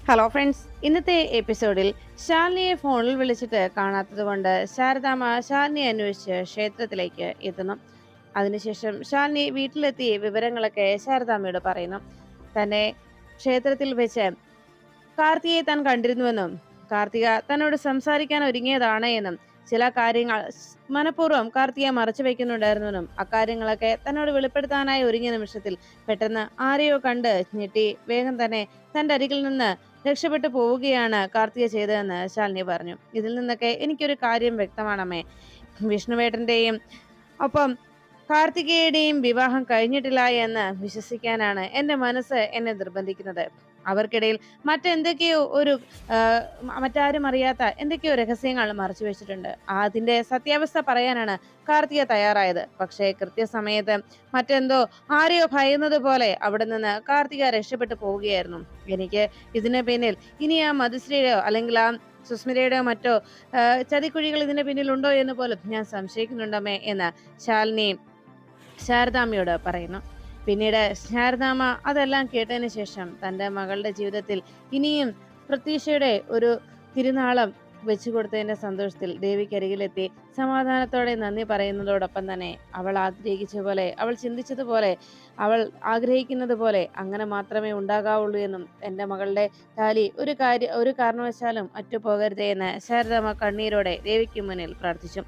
Hello friends, ഇന്നത്തെ എപ്പിസോഡിൽ ശാലിനിയെ ഫോണിൽ വിളിച്ചിട്ട് കാണാത്തത് കൊണ്ട് ശാരദാമ്മ ശാലിനിയെ അന്വേഷിച്ച് ക്ഷേത്രത്തിലേക്ക് എത്തുന്നു. അതിനുശേഷം ശാലിനി വീട്ടിലെത്തി വിവരങ്ങളൊക്കെ ശാരദാമ്മയോട് പറയുന്നു. തന്നെ ക്ഷേത്രത്തിൽ വെച്ച് കാർത്തികയെ താൻ കണ്ടിരുന്നുവെന്നും കാർത്തിക തന്നോട് സംസാരിക്കാൻ ഒരുങ്ങിയതാണ് എന്നും ചില കാര്യങ്ങൾ മനഃപൂർവ്വം കാർത്തിക മറച്ചു വെക്കുന്നുണ്ടായിരുന്നുവെന്നും അക്കാര്യങ്ങളൊക്കെ തന്നോട് വെളിപ്പെടുത്താനായി ഒരുങ്ങിയ നിമിഷത്തിൽ പെട്ടെന്ന് ആരെയോ കണ്ട് ഞെട്ടി വേഗം തന്നെ തന്റെ അരികിൽ നിന്ന് രക്ഷപ്പെട്ടു പോവുകയാണ് കാർത്തിക ചെയ്തതെന്ന് ശാലിനി പറഞ്ഞു. ഇതിൽ നിന്നൊക്കെ എനിക്കൊരു കാര്യം വ്യക്തമാണമ്മേ. വിഷ്ണുവേട്ടന്റെയും ഒപ്പം കാർത്തികയുടെയും വിവാഹം കഴിഞ്ഞിട്ടില്ല എന്ന് വിശ്വസിക്കാനാണ് എന്റെ മനസ്സ് എന്നെ നിർബന്ധിക്കുന്നത്. അവർക്കിടയിൽ മറ്റെന്തൊക്കെയോ ഒരു മറ്റാരും അറിയാത്ത എന്തൊക്കെയോ രഹസ്യങ്ങൾ മറച്ചു വെച്ചിട്ടുണ്ട്. അതിന്റെ സത്യാവസ്ഥ പറയാനാണ് കാർത്തിക തയ്യാറായത്. പക്ഷേ കൃത്യസമയത്ത് മറ്റെന്തോ ആരെയോ ഭയന്നത് പോലെ അവിടെ നിന്ന് കാർത്തിക രക്ഷപ്പെട്ടു പോവുകയായിരുന്നു. എനിക്ക് ഇതിന് പിന്നിൽ ഇനി ആ മധുശ്രീയുടെയോ അല്ലെങ്കിൽ ആ സുസ്മിതയുടെയോ മറ്റോ ചതിക്കുഴികൾ ഇതിന് പിന്നിലുണ്ടോ എന്ന് പോലും ഞാൻ സംശയിക്കുന്നുണ്ടമ്മേ എന്ന് ശാലിനി ശാരദാമ്മയോട് പറയുന്നു. പിന്നീട് ശാരദാമ്മ അതെല്ലാം കേട്ടതിന് ശേഷം തന്റെ മകളുടെ ജീവിതത്തിൽ ഇനിയും പ്രതീക്ഷയുടെ ഒരു തിരുനാളം വെച്ചു കൊടുത്തതിന്റെ സന്തോഷത്തിൽ ദേവിക്കരികിലെത്തി സമാധാനത്തോടെ നന്ദി പറയുന്നതോടൊപ്പം തന്നെ അവൾ ആഗ്രഹിച്ച പോലെ, അവൾ ചിന്തിച്ചതുപോലെ, അവൾ ആഗ്രഹിക്കുന്നത് പോലെ അങ്ങനെ മാത്രമേ ഉണ്ടാകാവുള്ളൂ എന്നും എൻ്റെ മകളുടെ താലി ഒരു കാരണവശാലും അറ്റുപോകരുതേ എന്ന് ശാരദാമ്മ കണ്ണീരോടെ ദേവിക്ക് മുന്നിൽ പ്രാർത്ഥിച്ചു.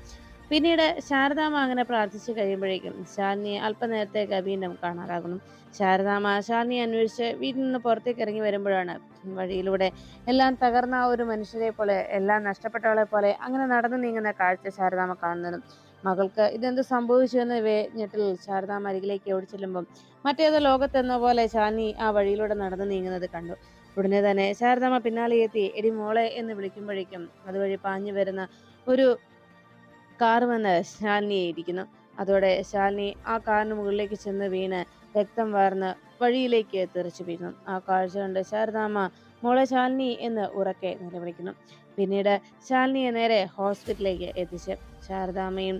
പിന്നീട് ശാരദാമ്മ അങ്ങനെ പ്രാർത്ഥിച്ചു കഴിയുമ്പോഴേക്കും ശാലിനിയെ അല്പനേരത്തേക്ക് വീണ്ടും കാണാതാകുന്നു. ശാരദാമ്മ ശാലിനിയെ അന്വേഷിച്ച് വീട്ടിൽ നിന്ന് പുറത്തേക്ക് ഇറങ്ങി വരുമ്പോഴാണ് വഴിയിലൂടെ എല്ലാം തകർന്ന ആ ഒരു മനുഷ്യരെ പോലെ, എല്ലാം നഷ്ടപ്പെട്ടവളെ പോലെ അങ്ങനെ നടന്നു നീങ്ങുന്ന കാഴ്ച ശാരദാമ്മ കാണുന്നതും മകൾക്ക് ഇതെന്ത് സംഭവിച്ചു എന്ന് ഞെട്ടിൽ ശാരദാമ്മ അരികിലേക്ക് ഓടി ചെല്ലുമ്പം മറ്റേതോ ലോകത്തെന്ന പോലെ ശാലിനി ആ വഴിയിലൂടെ നടന്നു നീങ്ങുന്നത് കണ്ടു. ഉടനെ തന്നെ ശാരദാമ്മ പിന്നാലെ എത്തി എടി മോളെ എന്ന് വിളിക്കുമ്പോഴേക്കും അതുവഴി പാഞ്ഞു വരുന്ന ഒരു കാർ വന്ന് ശാലിനിയെ ഇരിക്കുന്നു. അതോടെ ശാലിനി ആ കാറിന് മുകളിലേക്ക് ചെന്ന് വീണ് രക്തം വാർന്ന് വഴിയിലേക്ക് തെറിച്ചു വീഴുന്നു. ആ കാഴ്ച കണ്ട് ശാരദാമ്മ മോളെ ശാലിനി എന്ന് ഉറക്കെ നിലവിളിക്കുന്നു. പിന്നീട് ശാലിനിയെ നേരെ ഹോസ്പിറ്റലിലേക്ക് എത്തിച്ച് ശാരദാമ്മയും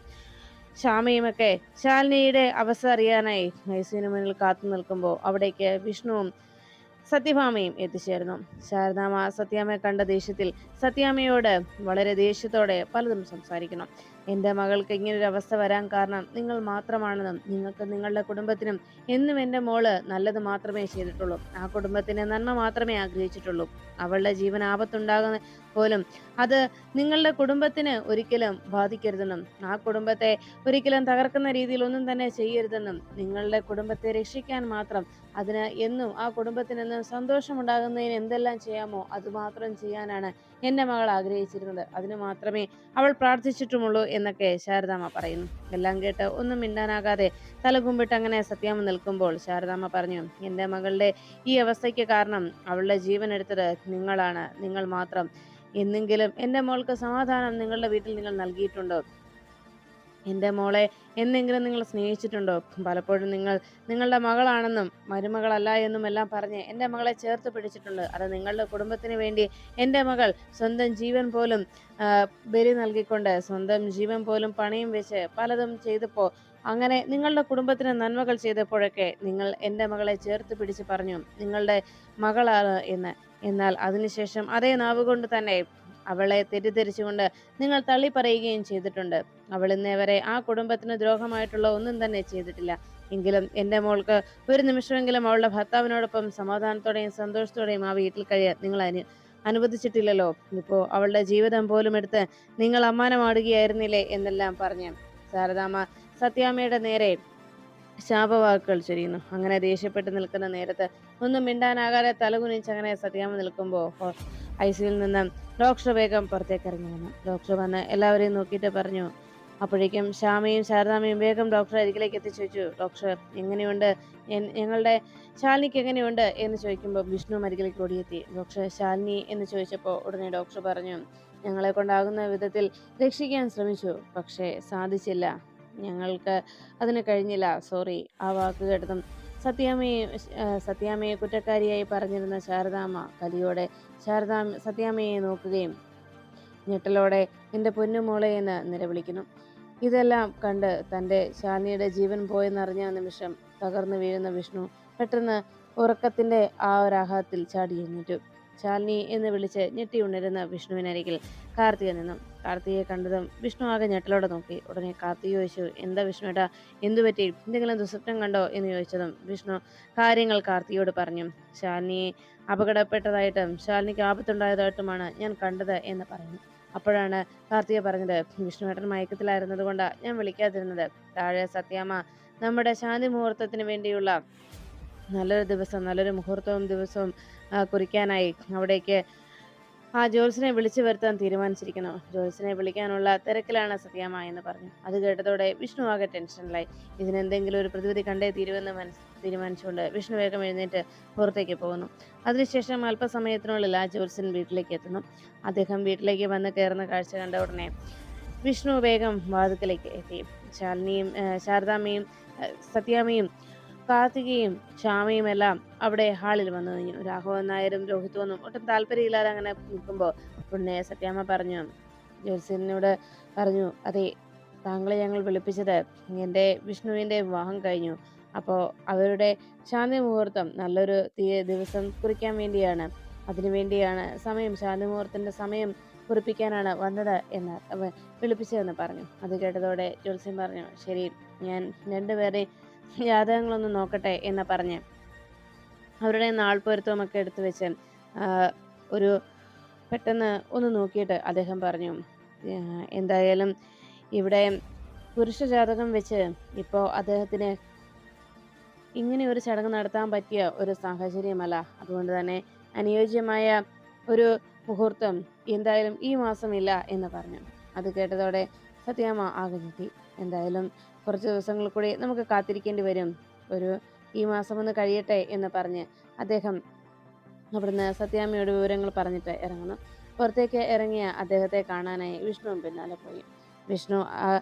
ശ്യാമയുമൊക്കെ ശാലിനിയുടെ അവസ്ഥ അറിയാനായി ഐസിയുവിന് മുന്നിൽ കാത്തു നിൽക്കുമ്പോൾ അവിടേക്ക് വിഷ്ണുവും സത്യഭാമയും എത്തിച്ചേർന്നു. ശാരദാമ്മ സത്യാമ്മയെ കണ്ട ദേഷ്യത്തിൽ സത്യാമ്മയോട് വളരെ ദേഷ്യത്തോടെ പലതും സംസാരിക്കുന്നു. എൻ്റെ മകൾക്ക് ഇങ്ങനൊരു അവസ്ഥ വരാൻ കാരണം നിങ്ങൾ മാത്രമാണെന്നും നിങ്ങൾക്ക് നിങ്ങളുടെ കുടുംബത്തിനും എന്നും എൻ്റെ മോള് നല്ലത് മാത്രമേ ചെയ്തിട്ടുള്ളൂ, ആ കുടുംബത്തിന് നന്മ മാത്രമേ ആഗ്രഹിച്ചിട്ടുള്ളൂ. അവളുടെ ജീവൻ ആപത്തുണ്ടാകുന്ന പോലും അത് നിങ്ങളുടെ കുടുംബത്തിന് ഒരിക്കലും ബാധിക്കരുതെന്നും ആ കുടുംബത്തെ ഒരിക്കലും തകർക്കുന്ന രീതിയിൽ ഒന്നും തന്നെ ചെയ്യരുതെന്നും നിങ്ങളുടെ കുടുംബത്തെ രക്ഷിക്കാൻ മാത്രം അതിന് എന്നും ആ കുടുംബത്തിനെന്നും സന്തോഷമുണ്ടാകുന്നതിന് എന്തെല്ലാം ചെയ്യാമോ അതുമാത്രം ചെയ്യാനാണ് എൻ്റെ മകൾ ആഗ്രഹിച്ചിരുന്നത്. അതിന് മാത്രമേ അവൾ പ്രാർത്ഥിച്ചിട്ടുമുള്ളൂ എന്നൊക്കെ ശാരദാമ്മ പറയുന്നു. എല്ലാം കേട്ട് ഒന്നും മിണ്ടാനാകാതെ തലകുമ്പിട്ട് അങ്ങനെ സത്യാമ്മ നിൽക്കുമ്പോൾ ശാരദാമ്മ പറഞ്ഞു, എൻ്റെ മകളുടെ ഈ അവസ്ഥയ്ക്ക് കാരണം അവളുടെ ജീവൻ എടുത്തത് നിങ്ങളാണ്, നിങ്ങൾ മാത്രം. എന്നെങ്കിലും എൻ്റെ മോൾക്ക് സമാധാനം നിങ്ങളുടെ വീട്ടിൽ നിങ്ങൾ നൽകിയിട്ടുണ്ടോ? എൻ്റെ മോളെ എന്നെങ്കിലും നിങ്ങൾ സ്നേഹിച്ചിട്ടുണ്ടോ? പലപ്പോഴും നിങ്ങൾ നിങ്ങളുടെ മകളാണെന്നും മരുമകളല്ല എന്നും എല്ലാം പറഞ്ഞ് എൻ്റെ മകളെ ചേർത്ത് പിടിച്ചിട്ടുണ്ട്. അത് നിങ്ങളുടെ കുടുംബത്തിന് വേണ്ടി എൻ്റെ മകൾ സ്വന്തം ജീവൻ പോലും ബലി നൽകിക്കൊണ്ട്, സ്വന്തം ജീവൻ പോലും പണയം വെച്ച് പലതും ചെയ്തപ്പോൾ, അങ്ങനെ നിങ്ങളുടെ കുടുംബത്തിന് നന്മകൾ ചെയ്തപ്പോഴൊക്കെ നിങ്ങൾ എൻ്റെ മകളെ ചേർത്ത് പിടിച്ച് പറഞ്ഞു നിങ്ങളുടെ മകളാണ് എന്ന്. എന്നാൽ അതിനുശേഷം അതേ നാവുകൊണ്ട് തന്നെ അവളെ തെറ്റിദ്ധരിച്ചുകൊണ്ട് നിങ്ങൾ തള്ളി പറയുകയും ചെയ്തിട്ടുണ്ട്. അവൾ ഇന്നേ വരെ ആ കുടുംബത്തിന് ദ്രോഹമായിട്ടുള്ള ഒന്നും തന്നെ ചെയ്തിട്ടില്ല. എങ്കിലും എൻ്റെ മോൾക്ക് ഒരു നിമിഷമെങ്കിലും അവളുടെ ഭർത്താവിനോടൊപ്പം സമാധാനത്തോടെയും സന്തോഷത്തോടെയും ആ വീട്ടിൽ കഴിയാൻ നിങ്ങൾ അനുവദിച്ചിട്ടില്ലല്ലോ. ഇപ്പോൾ അവളുടെ ജീവിതം പോലും എടുത്ത് നിങ്ങൾ അമ്മാനമാടുകയായിരുന്നില്ലേ എന്നെല്ലാം പറഞ്ഞ് ശാരദാമ്മ സത്യാമ്മയുടെ നേരെ ശാപവാക്കുകൾ ചൊരിയുന്നു. അങ്ങനെ ദേഷ്യപ്പെട്ട് നിൽക്കുന്ന നേരത്ത് ഒന്നും മിണ്ടാനാകാതെ തലകുനിച്ച് അങ്ങനെ സത്യാമ്മ നിൽക്കുമ്പോൾ ഐസിയിൽ നിന്ന് ഡോക്ടർ വേഗം പുറത്തേക്ക് ഇറങ്ങി വന്നു. ഡോക്ടർ വന്ന് എല്ലാവരെയും നോക്കിയിട്ട് പറഞ്ഞു. അപ്പോഴേക്കും ശ്യാമയും ശാരദാമ്മയും വേഗം ഡോക്ടറെ അരികിലേക്ക് എത്തി ചോദിച്ചു, ഡോക്ടർ എങ്ങനെയുണ്ട്, ഞങ്ങളുടെ ശാലിനിക്ക് എങ്ങനെയുണ്ട് എന്ന് ചോദിക്കുമ്പോൾ വിഷ്ണു അരികിലേക്ക് ഓടിയെത്തി. ഡോക്ടർ ശാലിനി എന്ന് ചോദിച്ചപ്പോൾ ഉടനെ ഡോക്ടർ പറഞ്ഞു, ഞങ്ങളെ കൊണ്ടാകുന്ന വിധത്തിൽ രക്ഷിക്കാൻ ശ്രമിച്ചു, പക്ഷേ സാധിച്ചില്ല, ഞങ്ങൾക്ക് അതിന് കഴിഞ്ഞില്ല, സോറി. ആ വാക്ക് കേട്ടതും സത്യാമ്മയെ കുറ്റക്കാരിയായി പറഞ്ഞിരുന്ന ശാരദാമ്മ കലിയോടെ സത്യാമ്മയെ നോക്കുകയും ഞെട്ടലോടെ എൻ്റെ പൊന്നുമോളെ എന്ന് നിലവിളിക്കുന്നു. ഇതെല്ലാം കണ്ട് തൻ്റെ ശാലിനിയുടെ ജീവൻ പോയെന്നറിഞ്ഞ നിമിഷം തകർന്നു വീഴുന്ന വിഷ്ണു പെട്ടെന്ന് ഉറക്കത്തിൻ്റെ ആ ഒരു ആഘാതത്തിൽ ചാടി എഴുന്നേറ്റു. ശാലിനി എന്ന് വിളിച്ച് ഞെട്ടിയുണരുന്ന വിഷ്ണുവിനരികിൽ കാർത്തിക നിന്നു. കാർത്തികയെ കണ്ടതും വിഷ്ണു ആകെ ഞെട്ടലോടെ നോക്കി. ഉടനെ കാർത്തിക ചോദിച്ചു, എന്താ വിഷ്ണുവേട്ടാ, എന്തു പറ്റി, എന്തെങ്കിലും ദുസ്വപ്നം കണ്ടോ എന്ന് ചോദിച്ചതും വിഷ്ണു കാര്യങ്ങൾ കാർത്തികയോട് പറഞ്ഞു. ശാലിനി അപകടപ്പെട്ടതായിട്ടും ശാലിനിക്ക് ആപത്തുണ്ടായതായിട്ടുമാണ് ഞാൻ കണ്ടത് എന്ന് പറഞ്ഞു. അപ്പോഴാണ് കാർത്തിക പറഞ്ഞത്, വിഷ്ണുവേട്ടൻ മയക്കത്തിലായിരുന്നത് കൊണ്ടാ ഞാൻ വിളിക്കാതിരുന്നത്. താഴെ സത്യാമ്മ നമ്മുടെ ശാന്തി മുഹൂർത്തത്തിന് വേണ്ടിയുള്ള നല്ലൊരു ദിവസം, നല്ലൊരു മുഹൂർത്തവും ദിവസവും കുറിക്കാനായി അവിടേക്ക് ആ ജോത്സ്യനെ വിളിച്ചു വരുത്താൻ തീരുമാനിച്ചിരിക്കുന്നു. ജോത്സ്യനെ വിളിക്കാനുള്ള തിരക്കിലാണ് സത്യാമ്മ എന്ന് പറഞ്ഞു. അത് കേട്ടതോടെ വിഷ്ണു ആകെ ടെൻഷനിലായി. ഇതിനെന്തെങ്കിലും ഒരു പ്രതിവിധി കണ്ടേ തീരുവെന്ന് തീരുമാനിച്ചുകൊണ്ട് വിഷ്ണു വേഗം എഴുന്നേറ്റ് പുറത്തേക്ക് പോകുന്നു. അതിനുശേഷം അല്പസമയത്തിനുള്ളിൽ ആ ജോത്സ്യൻ വീട്ടിലേക്ക് എത്തുന്നു. അദ്ദേഹം വീട്ടിലേക്ക് വന്ന് കയറുന്ന കാഴ്ച കണ്ട ഉടനെ വിഷ്ണു വേഗം വാതിക്കലേക്ക് എത്തി. ശാരദാമ്മയും സത്യാമ്മയും കാർത്തികയും ശ്യാമയും എല്ലാം അവിടെ ഹാളിൽ വന്നു കഴിഞ്ഞു. രാഘവൻ നായരും രോഹിത്തുവൊന്നും ഒട്ടും താല്പര്യമില്ലാതെ അങ്ങനെ നിൽക്കുമ്പോൾ ഉടനെ സത്യാമ്മ പറഞ്ഞു, ജ്യോത്സ്യനോട് പറഞ്ഞു, അതെ, താങ്കളെ ഞങ്ങൾ വിളിപ്പിച്ചത് എൻ്റെ വിഷ്ണുവിൻ്റെ വിവാഹം കഴിഞ്ഞു. അപ്പോൾ അവരുടെ ശാന്തി മുഹൂർത്തം നല്ലൊരു ദിവസം കുറിക്കാൻ വേണ്ടിയാണ്. അതിനുവേണ്ടിയാണ് ശാന്തി മുഹൂർത്തത്തിൻ്റെ സമയം കുറിപ്പിക്കാനാണ് വന്നത് എന്ന് വിളിപ്പിച്ചതെന്ന് പറഞ്ഞു. അത് കേട്ടതോടെ ജ്യോത്സ്യൻ പറഞ്ഞു, ശരി, ഞാൻ രണ്ടുപേരെ ജാതകങ്ങളൊന്ന് നോക്കട്ടെ എന്ന് പറഞ്ഞ് അവരുടെ നാൾ പൊരുത്തമൊക്കെ എടുത്തു വെച്ച് ഒരു പെട്ടെന്ന് ഒന്ന് നോക്കിയിട്ട് അദ്ദേഹം പറഞ്ഞു, എന്തായാലും ഇവിടെ പുരുഷ ജാതകം വെച്ച് ഇപ്പോൾ അദ്ദേഹത്തിന് ഇങ്ങനെ ഒരു ചടങ്ങ് നടത്താൻ പറ്റിയ ഒരു സാഹചര്യമല്ല. അതുകൊണ്ട് തന്നെ അനുയോജ്യമായ ഒരു മുഹൂർത്തം എന്തായാലും ഈ മാസം ഇല്ല എന്ന് പറഞ്ഞു. അത് കേട്ടതോടെ സത്യാമ്മ ആകെ ഞെട്ടി. എന്തായാലും കുറച്ച് ദിവസങ്ങൾ കൂടി നമുക്ക് കാത്തിരിക്കേണ്ടി വരും. ഈ മാസം ഒന്ന് കഴിയട്ടെ എന്ന് പറഞ്ഞ് അദ്ദേഹം അവിടുന്ന് സത്യാമ്മയോട് വിവരങ്ങൾ പറഞ്ഞിട്ട് ഇറങ്ങുന്നു. പുറത്തേക്ക് ഇറങ്ങിയ അദ്ദേഹത്തെ കാണാനായി വിഷ്ണുവും പിന്നാലെ പോയി. വിഷ്ണു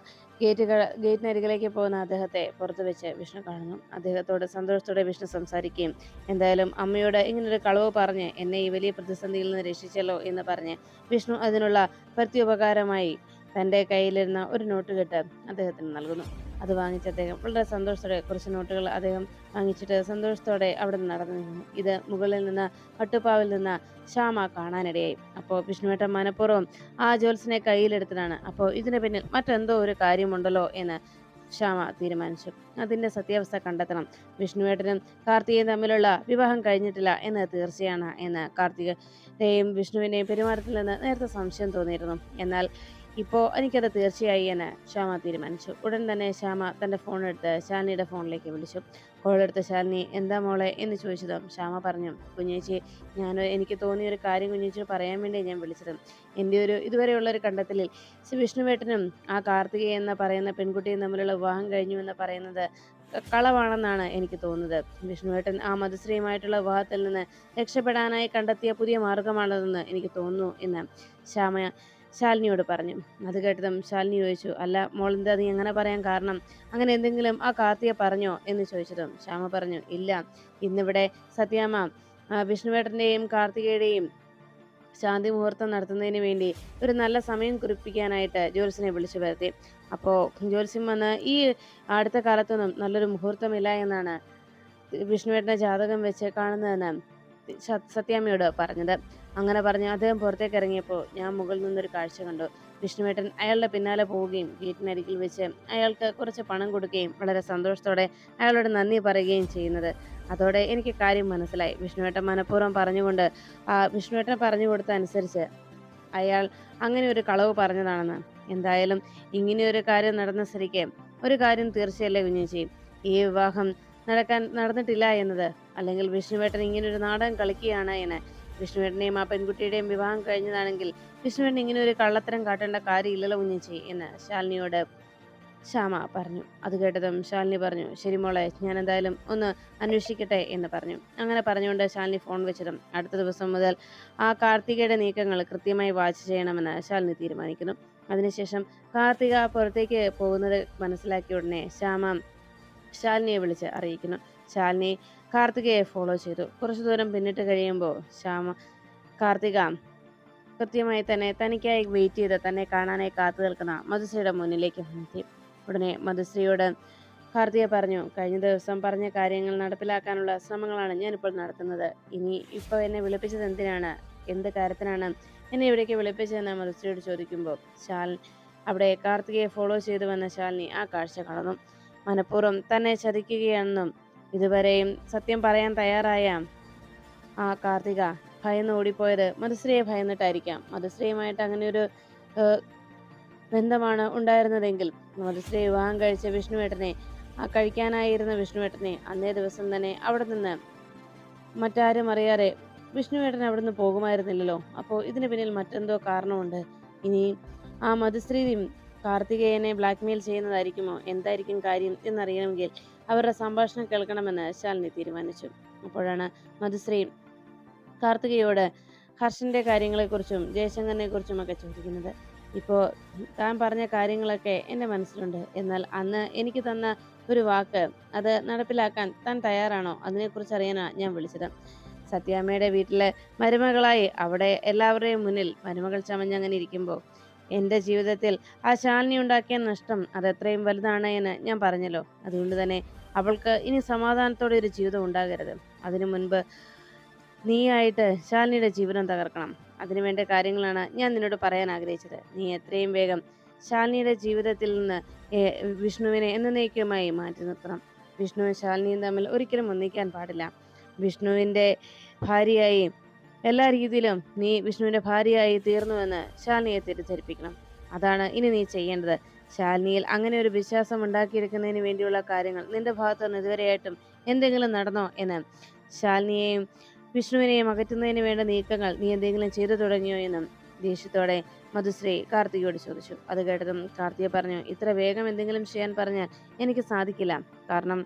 ഗേറ്റിനരികിലേക്ക് പോകുന്ന അദ്ദേഹത്തെ പുറത്തു വെച്ച് വിഷ്ണു കാണുന്നു. അദ്ദേഹത്തോട് സന്തോഷത്തോടെ വിഷ്ണു സംസാരിക്കുകയും, എന്തായാലും അമ്മയോട് ഇങ്ങനൊരു കളവ് പറഞ്ഞ് എന്നെ ഈ വലിയ പ്രതിസന്ധിയിൽ നിന്ന് രക്ഷിച്ചല്ലോ എന്ന് പറഞ്ഞ് വിഷ്ണു അതിനുള്ള പ്രത്യുപകാരമായി തൻ്റെ കയ്യിലിരുന്ന ഒരു നോട്ട് കെട്ട് അദ്ദേഹത്തിന് നൽകുന്നു. അത് വാങ്ങിച്ച് അദ്ദേഹം വളരെ സന്തോഷത്തോടെ കുറച്ച് നോട്ടുകൾ അദ്ദേഹം വാങ്ങിച്ചിട്ട് സന്തോഷത്തോടെ അവിടെ നിന്ന് നടന്നു നിന്നു. ഇത് മുകളിൽ നിന്ന് പട്ടുപ്പാവിൽ നിന്ന് ശ്യാമ കാണാനിടയായി. അപ്പോൾ വിഷ്ണുവേട്ടൻ മനഃപൂർവ്വം ആ ജോത്സ്യനെ കയ്യിലെടുത്തതാണ്. അപ്പോൾ ഇതിന് പിന്നിൽ മറ്റെന്തോ ഒരു കാര്യമുണ്ടല്ലോ എന്ന് ശ്യാമ തീരുമാനിച്ചു. അതിൻ്റെ സത്യാവസ്ഥ കണ്ടെത്തണം. വിഷ്ണുവേട്ടനും കാർത്തികയും തമ്മിലുള്ള വിവാഹം കഴിഞ്ഞിട്ടില്ല എന്ന് തീർച്ചയാണ് എന്ന് കാർത്തികയുടെയും വിഷ്ണുവിൻ്റെയും പെരുമാറ്റത്തിൽ നിന്ന് നേരത്തെ സംശയം തോന്നിയിരുന്നു. എന്നാൽ ഇപ്പോൾ എനിക്കത് തീർച്ചയായി എന്ന് ശ്യാമ തീരുമാനിച്ചു. ഉടൻ തന്നെ ശ്യാമ തൻ്റെ ഫോണെടുത്ത് ശാലിനിയുടെ ഫോണിലേക്ക് വിളിച്ചു. കോളെടുത്ത് ശാലിനി, എന്താ മോളെ എന്ന് ചോദിച്ചതും ശ്യാമ പറഞ്ഞു, കുഞ്ഞേച്ചി, എനിക്ക് തോന്നിയൊരു കാര്യം കുഞ്ഞേച്ചിയോട് പറയാൻ വേണ്ടി ഞാൻ വിളിച്ചത്. എൻ്റെ ഇതുവരെയുള്ളൊരു കണ്ടെത്തലിൽ വിഷ്ണുവേട്ടനും ആ കാർത്തിക എന്ന് പറയുന്ന പെൺകുട്ടിയും തമ്മിലുള്ള വിവാഹം കഴിഞ്ഞു എന്ന് പറയുന്നത് കളവാണെന്നാണ് എനിക്ക് തോന്നുന്നത്. വിഷ്ണുവേട്ടൻ ആ മധുശ്രീയുമായിട്ടുള്ള വിവാഹത്തിൽ നിന്ന് രക്ഷപ്പെടാനായി കണ്ടെത്തിയ പുതിയ മാർഗമാണതെന്ന് എനിക്ക് തോന്നുന്നു എന്ന് ശാലിനിയോട് പറഞ്ഞു. അത് കേട്ടതും ശാലിനി ചോദിച്ചു, അല്ല മോളെന്താ നീ അങ്ങനെ പറയാൻ കാരണം? അങ്ങനെ എന്തെങ്കിലും ആ കാർത്തിക പറഞ്ഞോ എന്ന് ചോദിച്ചതും ശ്യാമ പറഞ്ഞു, ഇല്ല, ഇന്നിവിടെ സത്യാമ്മ വിഷ്ണുവേട്ടൻ്റെയും കാർത്തികയുടെയും ശാന്തി മുഹൂർത്തം നടത്തുന്നതിന് വേണ്ടി ഒരു നല്ല സമയം കുറിപ്പിക്കാനായിട്ട് ജ്യോത്സ്യനെ വിളിച്ചു വരുത്തി. അപ്പോൾ ജ്യോത്സ്യൻ വന്ന് ഈ അടുത്ത കാലത്തൊന്നും നല്ലൊരു മുഹൂർത്തമില്ല എന്നാണ് വിഷ്ണുവേട്ടൻ്റെ ജാതകം വെച്ച് കാണുന്നതെന്ന് സത്യാമ്മയോട് പറഞ്ഞത്. അങ്ങനെ പറഞ്ഞ് അദ്ദേഹം പുറത്തേക്ക് ഇറങ്ങിയപ്പോൾ ഞാൻ മുകളിൽ നിന്നൊരു കാഴ്ച കണ്ടു. വിഷ്ണുവേട്ടൻ അയാളുടെ പിന്നാലെ പോവുകയും വീട്ടിനരികിൽ വെച്ച് അയാൾക്ക് കുറച്ച് പണം കൊടുക്കുകയും വളരെ സന്തോഷത്തോടെ അയാളോട് നന്ദി പറയുകയും ചെയ്യുന്നത്. അതോടെ എനിക്ക് കാര്യം മനസ്സിലായി. വിഷ്ണുവേട്ടൻ മനഃപൂർവ്വം പറഞ്ഞുകൊണ്ട് വിഷ്ണുവേട്ടൻ പറഞ്ഞു കൊടുത്ത അനുസരിച്ച് അയാൾ അങ്ങനെ ഒരു കളവ് പറഞ്ഞതാണെന്ന്. എന്തായാലും ഇങ്ങനെയൊരു കാര്യം നടന്ന സ്ഥിതിക്ക് ഒരു കാര്യം തീർച്ചയല്ലേ കുഞ്ഞേച്ചി, ഈ വിവാഹം നടന്നിട്ടില്ല എന്നത്, അല്ലെങ്കിൽ വിഷ്ണുവേട്ടൻ ഇങ്ങനൊരു നാടകം കളിക്കുകയാണ് എന്ന്. വിഷ്ണുവേട്ടനെയും ആ പെൺകുട്ടിയുടെയും വിവാഹം കഴിഞ്ഞതാണെങ്കിൽ വിഷ്ണുവേട്ടൻ ഇങ്ങനെ ഒരു കള്ളത്തരം കാട്ടേണ്ട കാര്യമില്ലല്ലോ കുഞ്ഞേച്ചി എന്ന് ശാലിനിയോട് ശ്യാമ പറഞ്ഞു. അത് കേട്ടതും ശാലിനി പറഞ്ഞു, ശരി മോളെ, ഞാൻ എന്തായാലും ഒന്ന് അന്വേഷിക്കട്ടെ എന്ന് പറഞ്ഞു. അങ്ങനെ പറഞ്ഞുകൊണ്ട് ശാലിനി ഫോൺ വെച്ചതും അടുത്ത ദിവസം മുതൽ ആ കാർത്തികയുടെ നീക്കങ്ങൾ കൃത്യമായി വാച്ച് ചെയ്യണമെന്ന് ശാലിനി തീരുമാനിക്കുന്നു. അതിനുശേഷം കാർത്തിക പുറത്തേക്ക് പോകുന്നത് മനസ്സിലാക്കിയ ഉടനെ ശ്യാമ ശാലിനിയെ വിളിച്ച് അറിയിക്കുന്നു. ശാലിനി കാർത്തികയെ ഫോളോ ചെയ്തു. കുറച്ചു ദൂരം പിന്നിട്ട് കഴിയുമ്പോൾ കാർത്തിക കൃത്യമായി തന്നെ തനിക്കായി വെയിറ്റ് ചെയ്ത് തന്നെ കാണാനായി കാത്തു നിൽക്കുന്ന മധുശ്രീയുടെ മുന്നിലേക്ക് എത്തി. ഉടനെ മധുശ്രീയോട് കാർത്തിക പറഞ്ഞു. കഴിഞ്ഞ ദിവസം പറഞ്ഞ കാര്യങ്ങൾ നടപ്പിലാക്കാനുള്ള ശ്രമങ്ങളാണ് ഞാനിപ്പോൾ നടത്തുന്നത്. ഇപ്പോൾ എന്നെ വിളിപ്പിച്ചത് എന്തിനാണ്? എന്ത് കാര്യത്തിനാണ് എന്നെ ഇവിടേക്ക് വിളിപ്പിച്ചതെന്ന് മധുശ്രീയോട് ചോദിക്കുമ്പോൾ അവിടെ കാർത്തികയെ ഫോളോ ചെയ്തു വന്ന ശാലിനി ആ കാഴ്ച കാണുന്നു. മനഃപൂർവ്വം തന്നെ ചതിക്കുകയാണെന്നും ഇതുവരെയും സത്യം പറയാൻ തയ്യാറായ ആ കാർത്തിക ഭയന്ന് ഓടിപ്പോയത് മധുശ്രീയെ ഭയന്നിട്ടായിരിക്കാം. മധുശ്രീയുമായിട്ട് അങ്ങനെ ഒരു ബന്ധമാണ് ഉണ്ടായിരുന്നതെങ്കിൽ മധുശ്രീ വിവാഹം കഴിച്ച വിഷ്ണുവേട്ടനെ കഴിക്കാനായിരുന്ന വിഷ്ണുവേട്ടനെ അന്നേ ദിവസം തന്നെ അവിടെ നിന്ന് മറ്റാരും അറിയാതെ വിഷ്ണുവേട്ടൻ അവിടെ നിന്ന് പോകുമായിരുന്നില്ലല്ലോ. അപ്പോൾ ഇതിന് പിന്നിൽ മറ്റെന്തോ കാരണമുണ്ട്. ഇനി ആ മധുശ്രീയും കാർത്തികേയനെ ബ്ലാക്ക്മെയിൽ ചെയ്യുന്നതായിരിക്കുമോ? എന്തായിരിക്കും കാര്യം എന്നറിയണമെങ്കിൽ അവരുടെ സംഭാഷണം കേൾക്കണമെന്ന് ശാലിനി തീരുമാനിച്ചു. അപ്പോഴാണ് മധുശ്രീ കാർത്തികയോട് ഹർഷന്റെ കാര്യങ്ങളെക്കുറിച്ചും ജയശങ്കറിനെ കുറിച്ചും ഒക്കെ ചോദിക്കുന്നത്. ഇപ്പോൾ താൻ പറഞ്ഞ കാര്യങ്ങളൊക്കെ എൻ്റെ മനസ്സിലുണ്ട്. എന്നാൽ അന്ന് എനിക്ക് തന്ന ഒരു വാക്ക് അത് നടപ്പിലാക്കാൻ താൻ തയ്യാറാണോ? അതിനെക്കുറിച്ച് അറിയാനാണ് ഞാൻ വിളിച്ചത്. സത്യാമ്മയുടെ വീട്ടിലെ മരുമകളായി അവിടെ എല്ലാവരുടെയും മുന്നിൽ മരുമകൾ ചമഞ്ഞങ്ങനെ ഇരിക്കുമ്പോൾ എൻ്റെ ജീവിതത്തിൽ ആ ശാലിനി ഉണ്ടാക്കിയ നഷ്ടം അതെത്രയും വലുതാണ് എന്ന് ഞാൻ പറഞ്ഞല്ലോ. അതുകൊണ്ട് തന്നെ അവൾക്ക് ഇനി സമാധാനത്തോടെ ഒരു ജീവിതം ഉണ്ടാകരുത്. അതിനു മുൻപ് നീയായിട്ട് ശാലിനിയുടെ ജീവിതം തകർക്കണം. അതിനുവേണ്ട കാര്യങ്ങളാണ് ഞാൻ നിന്നോട് പറയാൻ ആഗ്രഹിച്ചത്. നീ എത്രയും വേഗം ശാലിനിയുടെ ജീവിതത്തിൽ നിന്ന് വിഷ്ണുവിനെ എന്നേക്കുമായി മാറ്റി നിർത്തണം. വിഷ്ണുവും ശാലിനിയും തമ്മിൽ ഒരിക്കലും ഒന്നിക്കാൻ പാടില്ല. വിഷ്ണുവിൻ്റെ ഭാര്യയായി എല്ലാ രീതിയിലും നീ വിഷ്ണുവിൻ്റെ ഭാര്യയായി തീർന്നുവെന്ന് ശാലിനിയെ തെറ്റിദ്ധരിപ്പിക്കണം. അതാണ് ഇനി നീ ചെയ്യേണ്ടത്. ശാലിനിയിൽ അങ്ങനെ ഒരു വിശ്വാസം ഉണ്ടാക്കിയെടുക്കുന്നതിന് വേണ്ടിയുള്ള കാര്യങ്ങൾ നിന്റെ ഭാഗത്ത് നിന്ന് ഇതുവരെയായിട്ടും എന്തെങ്കിലും നടന്നോ എന്ന്, ശാലിനിയെയും വിഷ്ണുവിനെയും അകറ്റുന്നതിന് വേണ്ട നീക്കങ്ങൾ നീ എന്തെങ്കിലും ചെയ്തു തുടങ്ങിയോ എന്നും ദേഷ്യത്തോടെ മധുശ്രീ കാർത്തികയോട് ചോദിച്ചു. അത് കേട്ടതും കാർത്തിക പറഞ്ഞു, ഇത്ര വേഗം എന്തെങ്കിലും ചെയ്യാൻ പറഞ്ഞാൽ എനിക്ക് സാധിക്കില്ല. കാരണം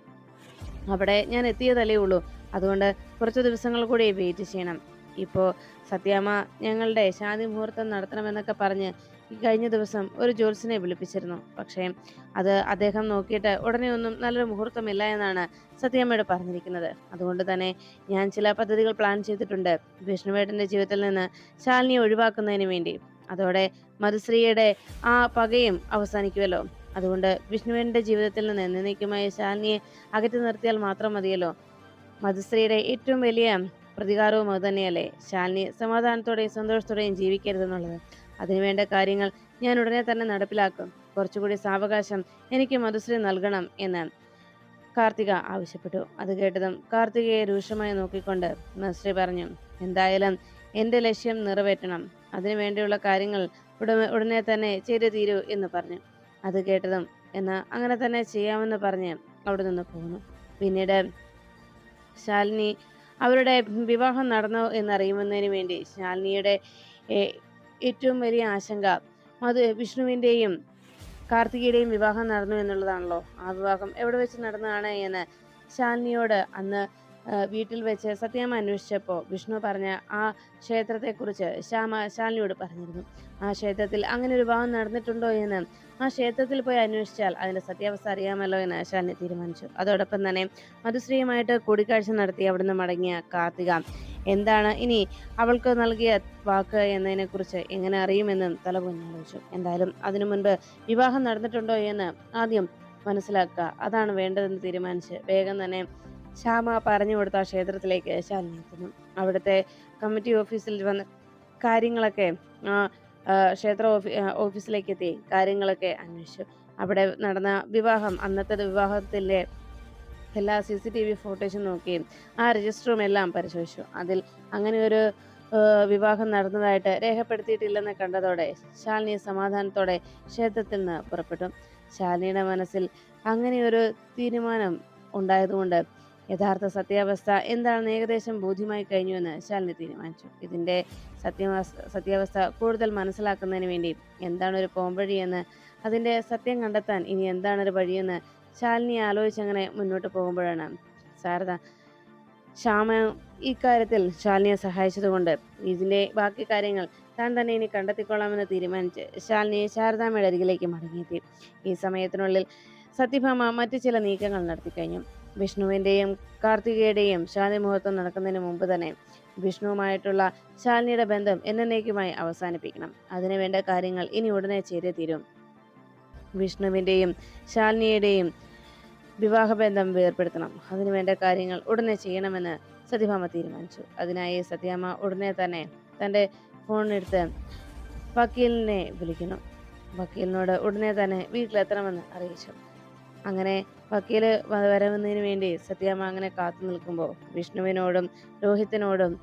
അവിടെ ഞാൻ എത്തിയതല്ലേ ഉള്ളൂ. അതുകൊണ്ട് കുറച്ച് ദിവസങ്ങൾ കൂടി വെയിറ്റ് ചെയ്യണം. ഇപ്പോൾ സത്യാമ്മ ഞങ്ങളുടെ ശാന്തി മുഹൂർത്തം നടത്തണമെന്നൊക്കെ പറഞ്ഞ് കഴിഞ്ഞ ദിവസം ഒരു ജ്യോത്സ്യനെ വിളിപ്പിച്ചിരുന്നു. പക്ഷേ അത് അദ്ദേഹം നോക്കിയിട്ട് ഉടനെ ഒന്നും നല്ലൊരു മുഹൂർത്തമില്ല എന്നാണ് സത്യാമ്മയോട് പറഞ്ഞിരിക്കുന്നത്. അതുകൊണ്ട് തന്നെ ഞാൻ ചില പദ്ധതികൾ പ്ലാൻ ചെയ്തിട്ടുണ്ട് വിഷ്ണുവേട്ടൻ്റെ ജീവിതത്തിൽ നിന്ന് ശാലിനിയെ ഒഴിവാക്കുന്നതിന് വേണ്ടി. അതോടെ മധുശ്രീയുടെ ആ പകയും അവസാനിക്കുമല്ലോ. അതുകൊണ്ട് വിഷ്ണുവേട്ടൻ്റെ ജീവിതത്തിൽ നിന്ന് എന്നേക്കുമായി ശാലിനിയെ അകറ്റി നിർത്തിയാൽ മാത്രം മതിയല്ലോ. മധുശ്രീയുടെ ഏറ്റവും വലിയ പ്രതികാരവും അത് തന്നെയല്ലേ, ശാലിനി സമാധാനത്തോടെയും സന്തോഷത്തോടെയും ജീവിക്കരുതെന്നുള്ളത്. അതിനുവേണ്ട കാര്യങ്ങൾ ഞാൻ ഉടനെ തന്നെ നടപ്പിലാക്കും. കുറച്ചുകൂടി സാവകാശം എനിക്ക് മധുശ്രീ നൽകണം എന്ന് കാർത്തിക ആവശ്യപ്പെട്ടു. അത് കേട്ടതും കാർത്തികയെ രൂക്ഷമായി നോക്കിക്കൊണ്ട് മധുശ്രീ പറഞ്ഞു, എന്തായാലും എൻ്റെ ലക്ഷ്യം നിറവേറ്റണം. അതിനു വേണ്ടിയുള്ള കാര്യങ്ങൾ ഉടനെ തന്നെ ചെയ്തു തീരൂ എന്ന് പറഞ്ഞു. അത് കേട്ടതും എന്നാൽ അങ്ങനെ തന്നെ ചെയ്യാമെന്ന് പറഞ്ഞ് അവിടെ നിന്ന് പോകുന്നു. പിന്നീട് ശാലിനി അവരുടെ വിവാഹം നടന്നോ എന്നറിയുന്നതിന് വേണ്ടി ശാലിനിയുടെ ഏറ്റവും വലിയ ആശങ്ക വിഷ്ണുവിൻ്റെയും കാർത്തികയുടെയും വിവാഹം നടന്നു എന്നുള്ളതാണല്ലോ. ആ വിവാഹം എവിടെ വെച്ച് നടന്നതാണ് എന്ന് ശാലിനിയോട് അന്ന് വീട്ടിൽ വെച്ച് സത്യാമ്മ അന്വേഷിച്ചപ്പോൾ വിഷ്ണു പറഞ്ഞ ആ ക്ഷേത്രത്തെക്കുറിച്ച് ശാലിനിയോട് പറഞ്ഞിരുന്നു. ആ ക്ഷേത്രത്തിൽ അങ്ങനെ ഒരു വിവാഹം നടന്നിട്ടുണ്ടോ എന്ന് ആ ക്ഷേത്രത്തിൽ പോയി അന്വേഷിച്ചാൽ അതിൻ്റെ സത്യാവസ്ഥ അറിയാമല്ലോ എന്ന് ശാലിനി തീരുമാനിച്ചു. അതോടൊപ്പം തന്നെ മധുശ്രീയുമായിട്ട് കൂടിക്കാഴ്ച നടത്തി അവിടുന്ന് മടങ്ങിയ കാർത്തിക എന്താണ് ഇനി അവൾക്ക് നൽകിയ വാക്ക് എന്നതിനെക്കുറിച്ച് എങ്ങനെ അറിയുമെന്നും തലപൊന്നാലോചിച്ചു. എന്തായാലും അതിനു മുൻപ് വിവാഹം നടന്നിട്ടുണ്ടോ എന്ന് ആദ്യം മനസ്സിലാക്കുക, അതാണ് വേണ്ടതെന്ന് തീരുമാനിച്ച് വേഗം തന്നെ ശ്യാമ പറഞ്ഞു കൊടുത്ത ആ ക്ഷേത്രത്തിലേക്ക് ശാലിനി എത്തുന്നു. അവിടുത്തെ കമ്മിറ്റി ഓഫീസിൽ വന്ന് കാര്യങ്ങളൊക്കെ ക്ഷേത്ര ഓഫീസിലേക്ക് എത്തി കാര്യങ്ങളൊക്കെ അന്വേഷിച്ചു. അവിടെ നടന്ന വിവാഹം, അന്നത്തെ വിവാഹത്തിലെ എല്ലാ CCTV ഫോട്ടോസും നോക്കി ആ രജിസ്റ്ററും എല്ലാം പരിശോധിച്ചു. അതിൽ അങ്ങനെ ഒരു വിവാഹം നടന്നതായിട്ട് രേഖപ്പെടുത്തിയിട്ടില്ലെന്ന് കണ്ടതോടെ ശാലിനി സമാധാനത്തോടെ ക്ഷേത്രത്തിൽ നിന്ന് പുറപ്പെട്ടു. ശാലിനിയുടെ മനസ്സിൽ അങ്ങനെ ഒരു തീരുമാനം ഉണ്ടായതുകൊണ്ട് യഥാർത്ഥ സത്യാവസ്ഥ എന്താണെന്ന് ഏകദേശം ബോധ്യമായി കഴിഞ്ഞുവെന്ന് ശാലിനി തീരുമാനിച്ചു. ഇതിൻ്റെ സത്യാവസ്ഥ കൂടുതൽ മനസ്സിലാക്കുന്നതിന് വേണ്ടി എന്താണ് ഒരു പോംവഴിയെന്ന്, അതിൻ്റെ സത്യം കണ്ടെത്താൻ ഇനി എന്താണൊരു വഴിയെന്ന് ശാലിനി ആലോചിച്ചങ്ങനെ മുന്നോട്ട് പോകുമ്പോഴാണ് ശ്യാമ ഇക്കാര്യത്തിൽ ശാലിനിയെ സഹായിച്ചതുകൊണ്ട് ഇതിൻ്റെ ബാക്കി കാര്യങ്ങൾ താൻ തന്നെ ഇനി കണ്ടെത്തിക്കൊള്ളാമെന്ന് തീരുമാനിച്ച് ശാലിനി ശാരദാമ്മയുടെ അരികിലേക്ക് മടങ്ങിയെത്തി. ഈ സമയത്തിനുള്ളിൽ സത്യഭാമ മറ്റു ചില നീക്കങ്ങൾ നടത്തിക്കഴിഞ്ഞു. വിഷ്ണുവിൻ്റെയും കാർത്തികയുടെയും ശാന്തി മുഹൂർത്തം നടക്കുന്നതിന് മുമ്പ് തന്നെ വിഷ്ണുവുമായിട്ടുള്ള ശാലിനിയുടെ ബന്ധം എന്നേക്കുമായി അവസാനിപ്പിക്കണം. അതിനുവേണ്ട കാര്യങ്ങൾ ഇനി ഉടനെ ചെയ്തേ തീരും. വിഷ്ണുവിൻ്റെയും ശാലിനിയുടെയും വിവാഹബന്ധം വേർപെടുത്തണം. അതിനു വേണ്ട കാര്യങ്ങൾ ഉടനെ ചെയ്യണമെന്ന് സത്യഭാമ തീരുമാനിച്ചു. അതിനായി സത്യാമ്മ ഉടനെ തന്നെ തന്റെ ഫോണെടുത്ത് വക്കീലിനെ വിളിക്കുന്നു. വക്കീലിനോട് ഉടനെ തന്നെ വീട്ടിലെത്തണമെന്ന് അറിയിച്ചു. അങ്ങനെ വക്കീല് വരുന്നതിന് വേണ്ടി സത്യാമ്മ അങ്ങനെ കാത്തു നിൽക്കുമ്പോൾ വിഷ്ണുവിനോടും രോഹിത്തിനോടും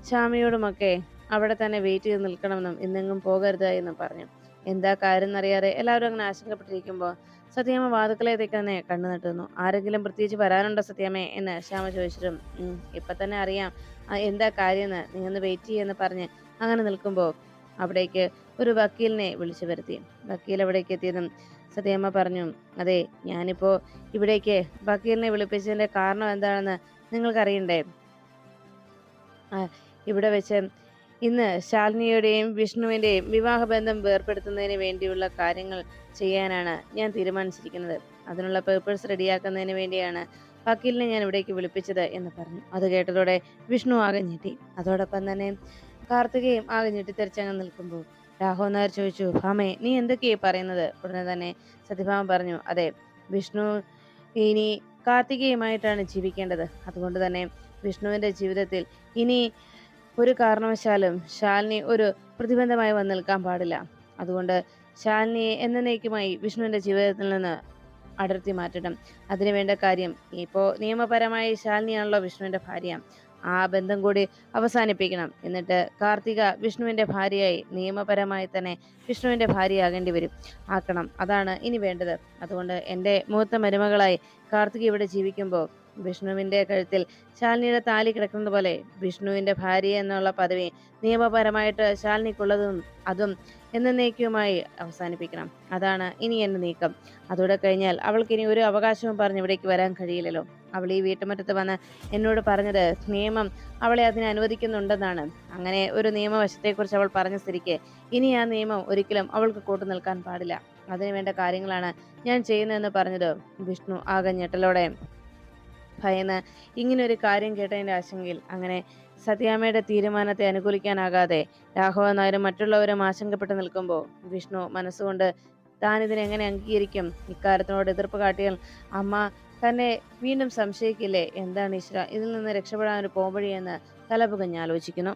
ശ്യാമിയോടുമൊക്കെ അവിടെ തന്നെ വെയിറ്റ് ചെയ്ത് നിൽക്കണമെന്നും ഇന്നെങ്ങും പോകരുത് എന്നും പറഞ്ഞു. എന്താ കാര്യം എന്നറിയാതെ എല്ലാവരും അങ്ങനെ ആശങ്കപ്പെട്ടിരിക്കുമ്പോൾ സത്യാമ്മ വാതുക്കലേക്ക് തന്നെ കണ്ണു നട്ടുന്നു. ആരെങ്കിലും പ്രത്യേകിച്ച് വരാനുണ്ടോ സത്യാമ്മേ എന്ന് ശ്യാമ ചോദിച്ചിട്ടും ഇപ്പൊ തന്നെ അറിയാം എന്താ കാര്യമെന്ന്, നീ ഒന്ന് വെയിറ്റ് ചെയ്യുമെന്ന് പറഞ്ഞ് അങ്ങനെ നിൽക്കുമ്പോൾ അവിടേക്ക് ഒരു വക്കീലിനെ വിളിച്ചു വരുത്തി. വക്കീൽ അവിടേക്ക് എത്തിയതും സത്യാമ്മ പറഞ്ഞു, അതെ, ഞാനിപ്പോ ഇവിടേക്ക് വക്കീലിനെ വിളിപ്പിച്ചതിന്റെ കാരണം എന്താണെന്ന് നിങ്ങൾക്കറിയണ്ടേ? ഇവിടെ വെച്ച് ഇന്ന് ശാലിനിയുടെയും വിഷ്ണുവിന്റെയും വിവാഹബന്ധം വേർപെടുത്തുന്നതിന് വേണ്ടിയുള്ള കാര്യങ്ങൾ ചെയ്യാനാണ് ഞാൻ തീരുമാനിച്ചിരിക്കുന്നത്. അതിനുള്ള പേപ്പേഴ്സ് റെഡിയാക്കുന്നതിന് വേണ്ടിയാണ് വക്കീലിനെ ഞാൻ ഇവിടേക്ക് വിളിപ്പിച്ചത് എന്ന് പറഞ്ഞു. അത് കേട്ടതോടെ വിഷ്ണു ആകെ ഞെട്ടി. അതോടൊപ്പം തന്നെ കാർത്തികയും ആകെ ഞെട്ടിത്തെറിച്ചങ്ങ് നിൽക്കുമ്പോൾ രാഘവൻ നായർ ചോദിച്ചു, ഭാമേ, നീ എന്തൊക്കെയാ പറയുന്നത്? ഉടനെ തന്നെ സത്യഭാമ പറഞ്ഞു, അതെ, വിഷ്ണു ഇനി കാർത്തികയുമായിട്ടാണ് ജീവിക്കേണ്ടത്. അതുകൊണ്ട് തന്നെ വിഷ്ണുവിന്റെ ജീവിതത്തിൽ ഇനി ഒരു കാരണവശാലും ശാലിനി ഒരു പ്രതിബന്ധമായി വന്ന് നിൽക്കാൻ പാടില്ല. അതുകൊണ്ട് ശാലിനിയെ എന്നേക്കുമായി വിഷ്ണുവിന്റെ ജീവിതത്തിൽ നിന്ന് അടർത്തി മാറ്റണം. അതിനുവേണ്ട കാര്യം ഇപ്പോൾ നിയമപരമായി ശാലിനിയാണല്ലോ വിഷ്ണുവിന്റെ ഭാര്യ. ആ ബന്ധം കൂടി അവസാനിപ്പിക്കണം. എന്നിട്ട് കാർത്തിക വിഷ്ണുവിന്റെ ഭാര്യയായി നിയമപരമായി തന്നെ വിഷ്ണുവിന്റെ ഭാര്യയാകേണ്ടി വരും. അതാണ് ഇനി വേണ്ടത്. അതുകൊണ്ട് എൻ്റെ മൂത്ത മരുമകളായി കാർത്തിക ഇവിടെ ജീവിക്കുമ്പോൾ വിഷ്ണുവിന്റെ കഴുത്തിൽ ശാലിനിയുടെ താലി കിടക്കുന്നത് പോലെ വിഷ്ണുവിന്റെ ഭാര്യ എന്നുള്ള പദവി നിയമപരമായിട്ട് ശാലിനിക്കുള്ളതും അതും എന്നേക്കുമായി അവസാനിപ്പിക്കണം. അതാണ് ഇനി എൻ്റെ നീക്കം. അതോടെ കഴിഞ്ഞാൽ അവൾക്ക് ഇനി ഒരു അവകാശവും പറഞ്ഞ് ഇവിടേക്ക് വരാൻ കഴിയില്ലല്ലോ. അവൾ ഈ വീട്ടുമുറ്റത്ത് വന്ന് എന്നോട് പറഞ്ഞത് നിയമം അവളെ അതിന് അനുവദിക്കുന്നുണ്ടെന്നാണ്. അങ്ങനെ ഒരു നിയമവശത്തെക്കുറിച്ച് അവൾ പറഞ്ഞ സ്ഥിതിക്ക് ഇനി ആ നിയമം ഒരിക്കലും അവൾക്ക് കൂട്ടു നിൽക്കാൻ പാടില്ല. അതിനുവേണ്ട കാര്യങ്ങളാണ് ഞാൻ ചെയ്യുന്നതെന്ന് പറഞ്ഞത് വിഷ്ണു ആകെ ഞെട്ടലോടെ ഭയന്ന് ഇങ്ങനൊരു കാര്യം കേട്ടതിൻ്റെ ആശങ്കയിൽ അങ്ങനെ സത്യാമ്മയുടെ തീരുമാനത്തെ അനുകൂലിക്കാനാകാതെ രാഘവൻ നായരും മറ്റുള്ളവരും ആശങ്കപ്പെട്ട് നിൽക്കുമ്പോൾ വിഷ്ണു മനസ്സുകൊണ്ട് താൻ ഇതിനെങ്ങനെ അംഗീകരിക്കും? ഇക്കാര്യത്തിനോട് എതിർപ്പ് കാട്ടിയാൽ അമ്മ തന്നെ വീണ്ടും സംശയിക്കില്ലേ? എന്താണ് ഈശ്വര ഇതിൽ നിന്ന് രക്ഷപ്പെടാൻ ഒരു പോംവഴിയെന്ന് തലപുകഞ്ഞ് ആലോചിക്കുന്നു.